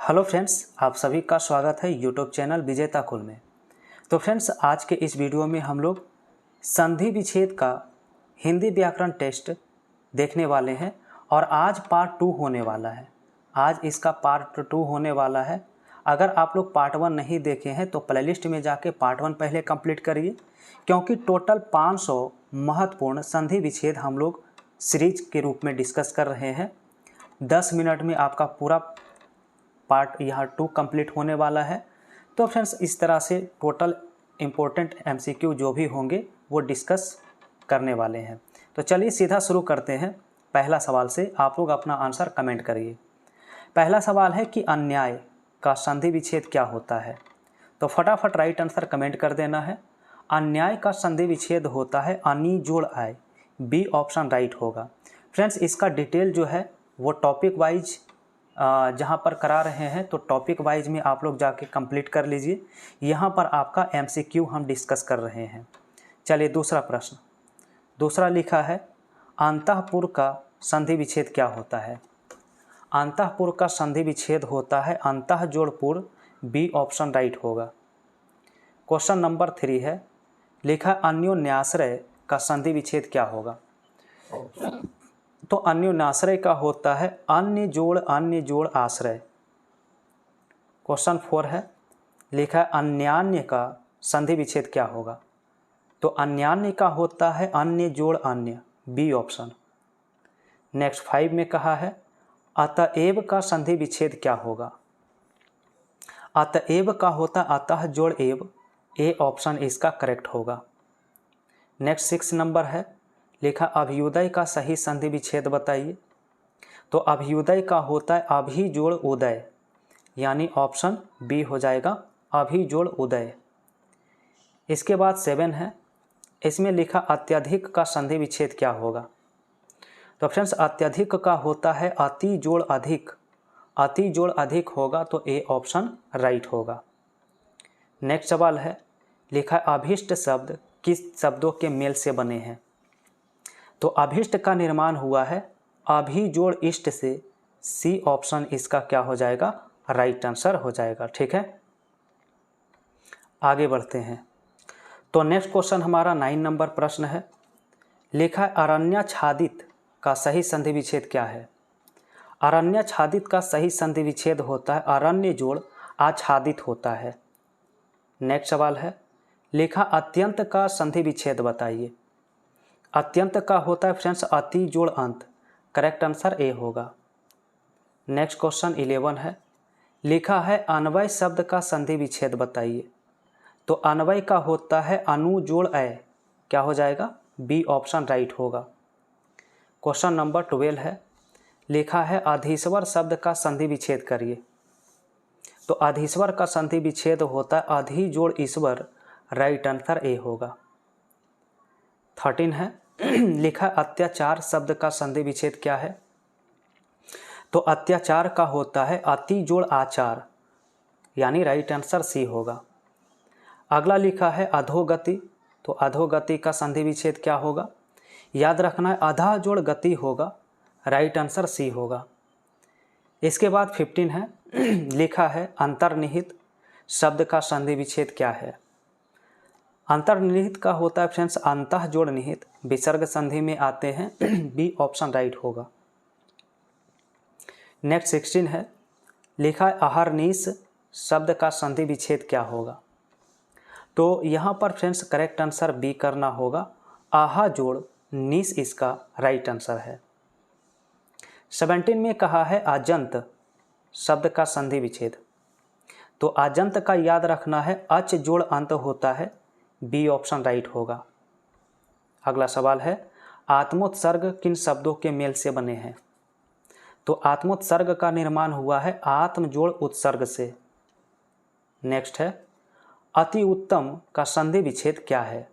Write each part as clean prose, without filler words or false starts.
Hello friends, आप सभी का स्वागत है यूट्यूब चैनल विजेता कुल में। तो फ्रेंड्स, आज के इस वीडियो में हम लोग संधि विच्छेद का हिंदी व्याकरण टेस्ट देखने वाले हैं और आज पार्ट 2 होने वाला है। आज इसका पार्ट 2 होने वाला है। अगर आप लोग पार्ट 1 नहीं देखे हैं तो प्लेलिस्ट में जाके पार्ट 1 पहले कंप्लीट करिए, क्योंकि टोटल 500 महत्वपूर्ण संधि विच्छेद हम लोग सीरीज के रूप में डिस्कस कर रहे हैं। 10 मिनट में आपका पूरा पार्ट यहाँ 2 कंप्लीट होने वाला है। तो फ्रेंड्स, इस तरह से टोटल इम्पोर्टेंट MCQ जो भी होंगे वो डिस्कस करने वाले हैं। तो चलिए सीधा शुरू करते हैं। पहला सवाल से आप लोग अपना आंसर कमेंट करिए। पहला सवाल है कि अन्याय का संधि विच्छेद क्या होता है। तो फटाफट राइट आंसर कमेंट कर देना है। अन्याय का संधि विच्छेद होता है अनि जोड़ आय। बी ऑप्शन राइट होगा। फ्रेंड्स, इसका डिटेल जो है वो टॉपिक वाइज जहाँ पर करा रहे हैं, तो टॉपिक वाइज में आप लोग जाके कंप्लीट कर लीजिए। यहाँ पर आपका MCQ हम डिस्कस कर रहे हैं। चलिए दूसरा प्रश्न। दूसरा लिखा है अंतःपुर का संधि विच्छेद क्या होता है। अंतःपुर का संधि विच्छेद होता है अंतः जोड़ पुर। बी ऑप्शन राइट होगा। क्वेश्चन नंबर 3 है, लिखा अन्योन्याश्रय का संधि विच्छेद क्या होगा। तो अन्योन्याश्रय का होता है अन्य जोड़ आश्रय। क्वेश्चन 4 है, लिखा है अन्यान्य का संधि विच्छेद क्या होगा। तो अन्यान्य का होता है अन्य जोड़ अन्य। B option. नेक्स्ट 5 में कहा है अतएव का संधि विच्छेद क्या होगा। अतएव का होता अतः जोड़ एव। ए ऑप्शन इसका करेक्ट होगा। नेक्स्ट 6 नंबर है, लिखा अभ्युदय का सही संधि विच्छेद बताइए। तो अभ्युदय का होता है अभि जोड़ उदय, यानी ऑप्शन बी हो जाएगा अभि जोड़ उदय। इसके बाद 7 है, इसमें लिखा अत्यधिक का संधि विच्छेद क्या होगा। तो फ्रेंड्स, अत्यधिक का होता है अति जोड़ अधिक। अति जोड़ अधिक होगा तो ए ऑप्शन राइट होगा। नेक्स्ट सवाल है, लिखा अभिष्ट शब्द किस शब्दों के मेल से बने हैं। तो अभिष्ट का निर्माण हुआ है अभि जोड़ इष्ट से। सी ऑप्शन इसका क्या हो जाएगा, राइट आंसर हो जाएगा। ठीक है, आगे बढ़ते हैं। तो नेक्स्ट क्वेश्चन हमारा 9 नंबर प्रश्न है, लिखा है अरण्याच्छादित का सही संधि विच्छेद क्या है। अरण्याच्छादित का सही संधि विच्छेद होता है अरण्य जोड़ आच्छादित होता है। नेक्स्ट सवाल है, लिखा अत्यंत का संधि विच्छेद बताइए। अत्यंत का होता है फ्रेंड्स अति जोड़ अंत। करेक्ट आंसर ए होगा। नेक्स्ट क्वेश्चन 11 है, लिखा है अन्वय शब्द का संधि विच्छेद बताइए। तो अन्वय का होता है अनु जोड़ अय। क्या हो जाएगा, बी ऑप्शन राइट होगा। क्वेश्चन नंबर 12 है, लिखा है अधीश्वर शब्द का संधि विच्छेद करिए। तो अधीश्वर का संधि विच्छेद होता है अधि जोड़ ईश्वर। राइट आंसर ए होगा। 13 है, लिखा अत्याचार शब्द का संधि विच्छेद क्या है। तो अत्याचार का होता है अति जोड़ आचार, यानी राइट आंसर सी होगा। अगला लिखा है अधोगति। तो अधोगति का संधि विच्छेद क्या होगा, याद रखना है अधा जोड़ गति होगा। राइट आंसर सी होगा। इसके बाद 15 है, लिखा है अंतर्निहित शब्द का संधि विच्छेद क्या है। अंतर्निहित का होता है फ्रेंड्स अंतः जोड़ निहित। विसर्ग संधि में आते हैं। बी ऑप्शन राइट होगा। नेक्स्ट 16 है, लिखा है अहर्निश शब्द का संधि विच्छेद क्या होगा। तो यहाँ पर फ्रेंड्स करेक्ट आंसर बी करना होगा। आहा जोड़ निश इसका राइट आंसर है। 17 में कहा है अजंत शब्द का संधि विच्छेद। तो अजंत का याद रखना है अच जोड़ अंत होता है। बी ऑप्शन राइट होगा। अगला सवाल है आत्मोत्सर्ग किन शब्दों के मेल से बने हैं। तो आत्मोत्सर्ग का निर्माण हुआ है आत्म जोड़ उत्सर्ग से। नेक्स्ट है अति उत्तम का संधि विच्छेद क्या है।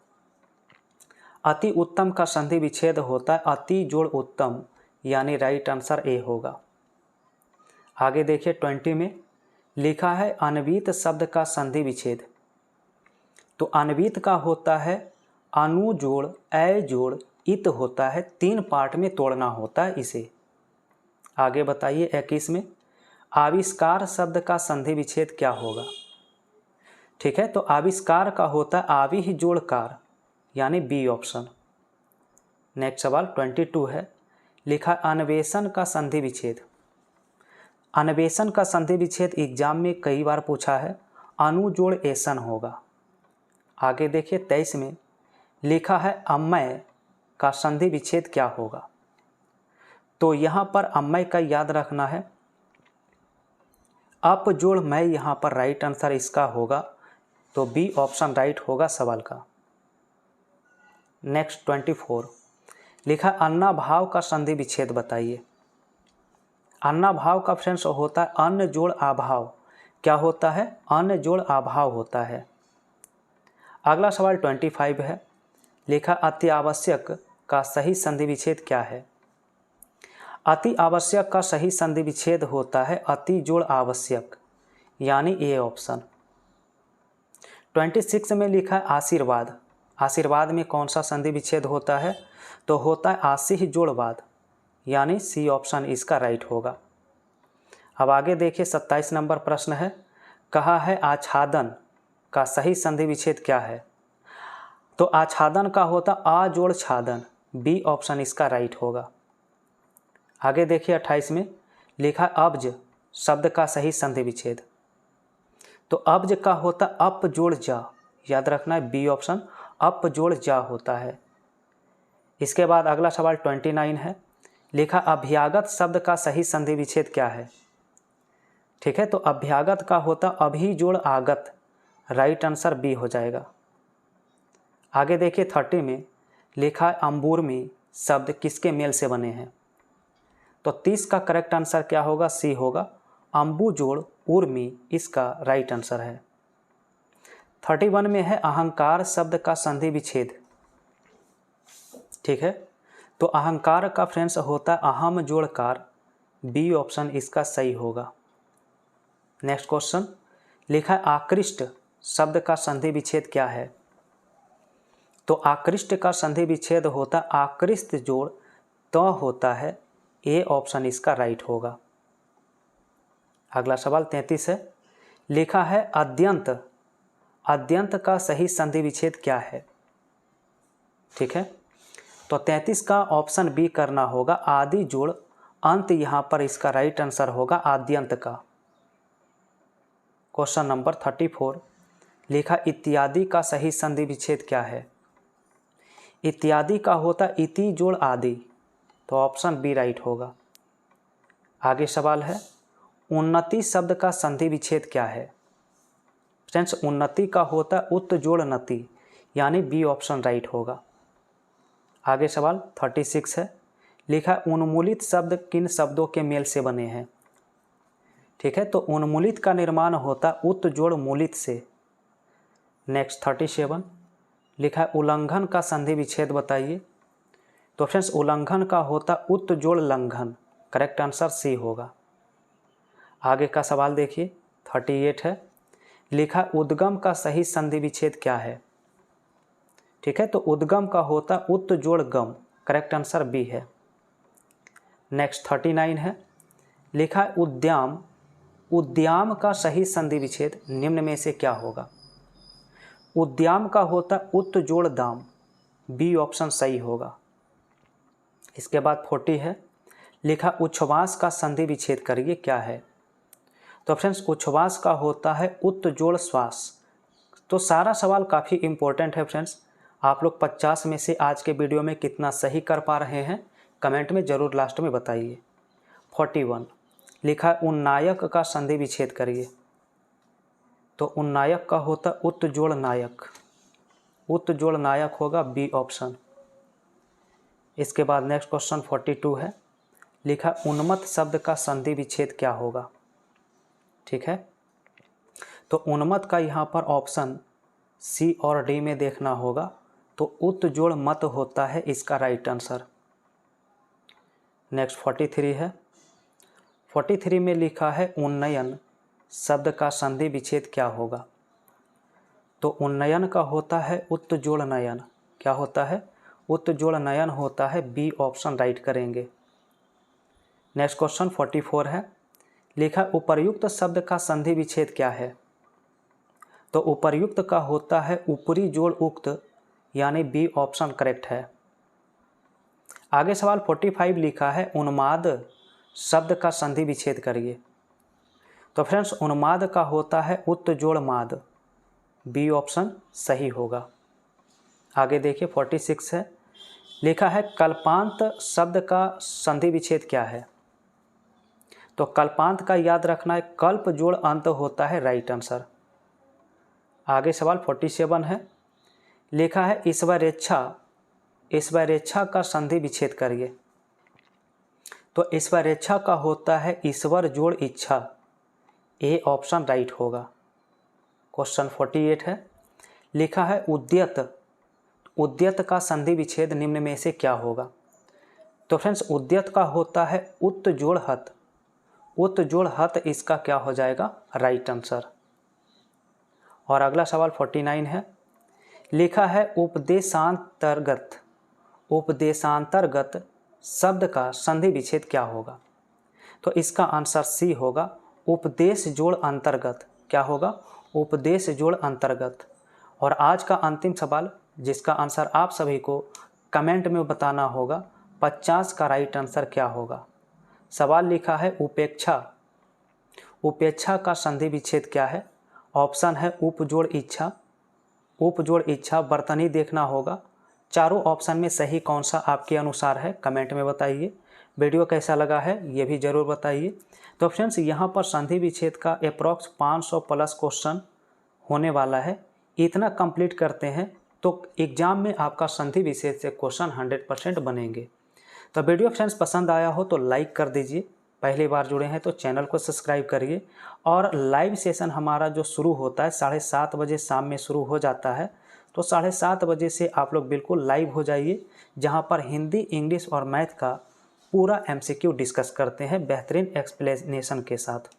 अति उत्तम का संधि विच्छेद होता है अति जोड़ उत्तम, यानी राइट आंसर ए होगा। आगे देखिए 20 में लिखा है अन्वित शब्द का संधि विच्छेद। तो अन्वित का होता है अनु जोड़ ए जोड़ इत होता है। 3 पार्ट में तोड़ना होता है इसे। आगे बताइए 21 में आविष्कार शब्द का संधि विच्छेद क्या होगा? ठीक है, तो आविष्कार का होता है आविः जोड़ कार, यानी बी ऑप्शन। नेक्स्ट सवाल 22 है, लिखा अन्वेषण का संधि विच्छेद। अन्वेषण का संधि विच्छेद एग्जाम में कई बार पूछा है, अनु जोड़ एसन होगा। आगे देखिए 23 में लिखा है अम्मय का संधि विच्छेद क्या होगा। तो यहाँ पर अम्मय का याद रखना है, अप जोड़ मैं, यहाँ पर राइट आंसर इसका होगा, तो बी ऑप्शन राइट होगा सवाल का। नेक्स्ट 24 लिखा अन्ना भाव का संधि विच्छेद बताइए। अन्ना भाव का फ्रेंड्स होता है अन्न जोड़ अभाव। क्या होता है? अन्न जोड़ अभाव होता है। अगला सवाल 25 है, लिखा अति आवश्यक का सही संधि विच्छेद क्या है। अति आवश्यक का सही संधि विच्छेद होता है अति जोड़ आवश्यक, यानी ए ऑप्शन। 26 में लिखा है आशीर्वाद। आशीर्वाद में कौन सा संधि विच्छेद होता है? तो होता है आशीः जोड़वाद, यानी सी ऑप्शन इसका राइट होगा। अब आगे देखिए 27 नंबर प्रश्न है, कहा है आच्छादन का सही संधि विच्छेद क्या है। तो आच्छादन का होता आ जोड़ छादन, बी ऑप्शन इसका राइट होगा। आगे देखिए 28 में लिखा अब्ज शब्द का सही संधि विच्छेद। तो अब्ज का होता अप जोड़ जा, याद रखना है बी ऑप्शन अप जोड़ जा होता है। इसके बाद अगला सवाल 29 है, लिखा अभ्यागत शब्द का सही संधि विच्छेद क्या है। ठीक है, तो अभ्यागत का होता अभी जोड़ आगत, राइट आंसर बी हो जाएगा। आगे देखिए 30 में लिखा है अंबुर्मी शब्द किसके मेल से बने हैं। तो 30 का करेक्ट आंसर क्या होगा? सी होगा, अंबु जोड़ उर्मी इसका राइट आंसर है। 31 में है अहंकार शब्द का संधि विच्छेद। ठीक है, तो अहंकार का फ्रेंड्स होता है अहम जोड़ कार, बी ऑप्शन इसका सही होगा। नेक्स्ट क्वेश्चन लिखा है आकृष्ट शब्द का संधि विच्छेद क्या है। तो आकृष्ट का संधि विच्छेद होता है आकृष्ट जोड़ तो होता है, ए ऑप्शन इसका राइट होगा। अगला सवाल 33 है, लिखा है अद्यंत। अद्यंत का सही संधि विच्छेद क्या है। ठीक है, तो 33 का ऑप्शन बी करना होगा, आदि जोड़ अंत, यहाँ पर इसका राइट आंसर होगा आद्यंत का। क्वेश्चन नंबर 34 लिखा इत्यादि का सही संधि विच्छेद क्या है। इत्यादि का होता इति जोड़ आदि, तो ऑप्शन बी राइट होगा। आगे सवाल है उन्नति शब्द का संधि विच्छेद क्या है। फ्रेंड्स उन्नति का होता उत जोड़ नति, यानी बी ऑप्शन राइट होगा। आगे सवाल 36 है, लिखा उन्मूलित शब्द किन शब्दों के मेल से बने हैं। ठीक है, तो उन्मूलित का निर्माण होता उत जोड़ मूलित से। नेक्स्ट 37 लिखा है उल्लंघन का संधि विच्छेद बताइए। तो फ्रेंड्स उल्लंघन का होता उत जोड़ लंघन, करेक्ट आंसर सी होगा। आगे का सवाल देखिए 38 है, लिखा उद्गम का सही संधि विच्छेद क्या है। ठीक है, तो उद्गम का होता उत जोड़ गम, करेक्ट आंसर बी है। नेक्स्ट 39 है, लिखा उद्याम। उद्याम का सही संधि विच्छेद निम्न में से क्या होगा। उद्याम का होता उत जोड़ दाम, बी ऑप्शन सही होगा। इसके बाद 40 है, लिखा उच्छ्वास का संधि विच्छेद करिए क्या है। तो फ्रेंड्स उच्छ्वास का होता है उत जोड़ श्वास। तो सारा सवाल काफ़ी इंपॉर्टेंट है फ्रेंड्स। आप लोग 50 में से आज के वीडियो में कितना सही कर पा रहे हैं कमेंट में ज़रूर लास्ट में बताइए। 41 लिखा उन्नायक का संधि विच्छेद करिए। तो उन्नायक का होता उत जोड़ नायक, उत जोड़ नायक होगा, बी ऑप्शन। इसके बाद नेक्स्ट क्वेश्चन 42 है, लिखा उन्मत्त शब्द का संधि विच्छेद क्या होगा। ठीक है, तो उन्मत्त का यहाँ पर ऑप्शन सी और डी में देखना होगा, तो उत जोड़ मत होता है इसका राइट आंसर। नेक्स्ट 43 है, 43 में लिखा है उन्नयन शब्द का संधि विच्छेद क्या होगा। तो उन्नयन का होता है उत जोड़ नयन, क्या होता है, उत जोड़ नयन होता है, बी ऑप्शन राइट करेंगे। नेक्स्ट क्वेश्चन 44 है, लिखा उपर्युक्त शब्द का संधि विच्छेद क्या है? तो उपर्युक्त का होता है ऊपरी जोड़ उक्त, यानी बी ऑप्शन करेक्ट है। आगे सवाल 45 लिखा है उन्माद शब्द का संधि विच्छेद करिए। तो फ्रेंड्स उन्माद का होता है उत जोड़ माद, बी ऑप्शन सही होगा। आगे देखिए 46 है, लिखा है कल्पांत शब्द का संधि विच्छेद क्या है? तो कल्पांत का याद रखना है कल्प जोड़ अंत होता है, राइट आंसर। आगे सवाल 47 है, लिखा है ईश्वरेच्छा, ईश्वरेच्छा का संधि विच्छेद करिए। तो ईश्वरेच्छा का होता है ईश्वर जोड़ इच्छा, ए ऑप्शन राइट होगा। क्वेश्चन 48 है, लिखा है उद्यत, उद्यत का संधि विच्छेद निम्न में से क्या होगा? तो फ्रेंड्स उद्यत का होता है उत जोड़ हत, उत जोड़ हत इसका क्या हो जाएगा? Right answer. और अगला सवाल 49 है, लिखा है उपदेशांतर्गत, उपदेशांतर्गत शब्द का संधि विच्छेद क्या होगा? तो इसका आंसर सी होगा, उपदेश जोड़ अंतर्गत। क्या होगा? उपदेश जोड़ अंतर्गत। और आज का अंतिम सवाल जिसका आंसर आप सभी को कमेंट में बताना होगा, 50 का राइट आंसर क्या होगा? सवाल लिखा है उपेक्षा, उपेक्षा का संधि विच्छेद क्या है? ऑप्शन है उपजोड़ इच्छा, उपजोड़ इच्छा, बर्तनी देखना होगा। चारों ऑप्शन में सही कौन सा आपके अनुसार है कमेंट में बताइए। वीडियो कैसा लगा है ये भी ज़रूर बताइए। तो फ्रेंड्स यहाँ पर संधि विच्छेद का अप्रॉक्स 500 प्लस क्वेश्चन होने वाला है। इतना कंप्लीट करते हैं तो एग्ज़ाम में आपका संधि विच्छेद से क्वेश्चन 100% बनेंगे। तो वीडियो फ्रेंड्स पसंद आया हो तो लाइक कर दीजिए, पहली बार जुड़े हैं तो चैनल को सब्सक्राइब करिए। और लाइव सेशन हमारा जो शुरू होता है 7:30 बजे शाम में शुरू हो जाता है, तो 7:30 बजे से आप लोग बिल्कुल लाइव हो जाइए, जहां पर हिंदी, इंग्लिश और मैथ का पूरा MCQ डिस्कस करते हैं बेहतरीन एक्सप्लेनेशन के साथ।